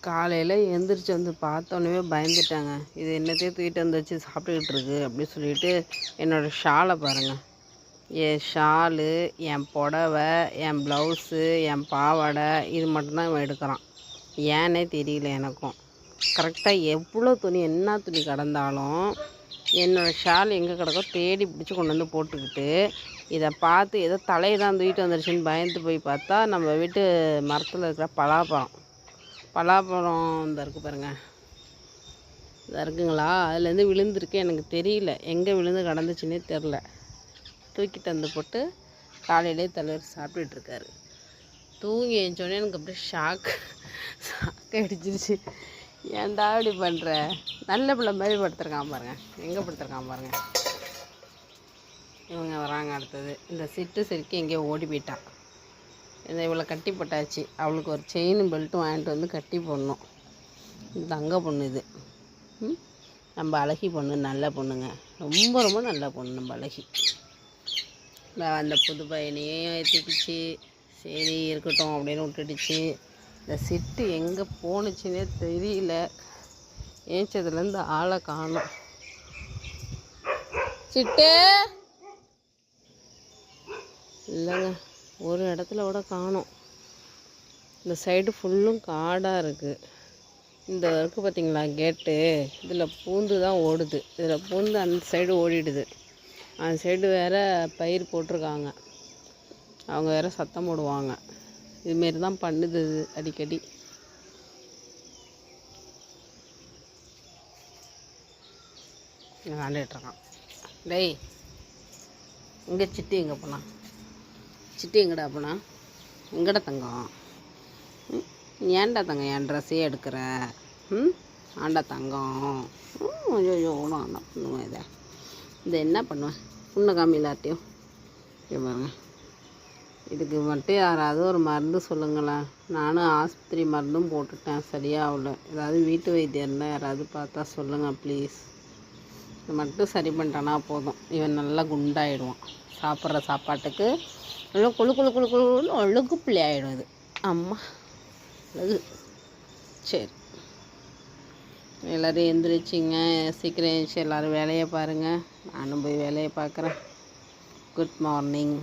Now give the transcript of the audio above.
காலையில் எழுந்திரிச்சு வந்து பார்த்தோன்னே பயந்துட்டாங்க. இது என்னத்தையும் தூக்கிட்டு வந்து வச்சு சாப்பிட்டுக்கிட்டு இருக்கு அப்படின்னு சொல்லிட்டு என்னோடய ஷாலை பாருங்கள். என் ஷாலு, என் புடவை, என் ப்ளவுஸு, என் பாவாடை இது மட்டும்தான் இவன் எடுக்கிறான். ஏன்னே தெரியல எனக்கும். கரெக்டாக எவ்வளோ துணி என்ன துணி கிடந்தாலும் என்னோடய ஷால் எங்கே கிடக்கோ தேடி பிடிச்சி கொண்டு வந்து போட்டுக்கிட்டு இதை பார்த்து ஏதோ தலையை தான் தூக்கிட்டு வந்துருச்சுன்னு பயந்து போய் பார்த்தா நம்ம வீட்டு மரத்தில் இருக்கிற பலாப்பழம் இந்த இருக்குது பாருங்கள், இதாக இருக்குங்களா, அதுலேருந்து விழுந்திருக்கு. எனக்கு தெரியல எங்கே விழுந்து கிடந்துச்சுன்னே தெரில. தூக்கிட்டு வந்து போட்டு காலையிலே தலைவர் சாப்பிட்டுட்ருக்காரு. தூங்கி எழுந்தோடனே எனக்கு அப்படியே ஷாக் அடிச்சிருச்சு. ஏன்டா இப்படி பண்ணுற? நல்ல பிள்ளை மாதிரி படுத்துருக்கான் பாருங்கள், எங்கே படுத்துருக்கான் பாருங்கள். இவங்க வராங்க அடுத்தது. இந்த சிறுக்கி எங்கேயோ ஓடி போயிட்டான். இவளை கட்டி போட்டாச்சு. அவளுக்கு ஒரு செயினும் பெல்ட்டும் வாங்கிட்டு வந்து கட்டி போடணும். தங்க பொண்ணு இது. நம்ம அழகி பொண்ணு, நல்ல பொண்ணுங்க, ரொம்ப ரொம்ப நல்ல பொண்ணு நம்ம அழகி. அந்த புது பையனையும் ஏற்றிக்கிச்சு. சரி இருக்கட்டும் அப்படின்னு விட்டுடுச்சு. இந்த சிட்டு எங்கே போணுச்சுன்னே தெரியல. ஏஞ்சதுலேருந்து ஆளை காணும். சிட்டு இல்லைங்க, ஒரு இடத்துல கூட காணோம். இந்த சைடு ஃபுல்லும் காடாக இருக்குது. இந்த இருக்குது பார்த்திங்களா கேட்டு, இதில் பூந்து தான் ஓடுது. இதில் பூந்து அந்த சைடு ஓடிடுது. அந்த சைடு வேறு பயிர் போட்டிருக்காங்க. அவங்க வேறு சத்தம் போடுவாங்க. இதுமாரி தான் பண்ணுது அடிக்கடி. விளாண்டுட்ருக்கான். டேய், இங்கே சிட்டி எங்கே போனா? சிட்டி எங்கடா போனா? எங்கடா தங்கம்? ஏன்டா தங்கம் என் ட்ரெஸ்ஸே எடுக்கிற? ஆண்டா தங்கம். ஐயோ நான் என்ன பண்ணுவேன் இதை என்ன பண்ணுவேன்? புண்ணை காமி எல்லாத்தையும் பாருங்க. இதுக்கு மட்டும் யாராவது ஒரு மருந்து சொல்லுங்களேன். நானும் ஆஸ்பத்திரி மருந்தும் போட்டுட்டேன், சரியாகல. ஏதாவது வீட்டு வைத்தியம் இருந்தால் யாராவது பார்த்தா சொல்லுங்கள் ப்ளீஸ். இது மட்டும் சரி பண்ணிட்டானா போதும். இவன் நல்லா குண்டாயிடுவான். சாப்பிட்ற சாப்பாட்டுக்கு நல்லா குழு அழுகு பிள்ளை ஆகிடும் இது. அம்மா அழகு. சரி, எல்லோரும் எழுந்திரிச்சிங்க, சீக்கிரம் எழுந்திரிச்சி எல்லோரும் வேலையை பாருங்கள். நானும் போய் வேலையை பார்க்குறேன். Good morning.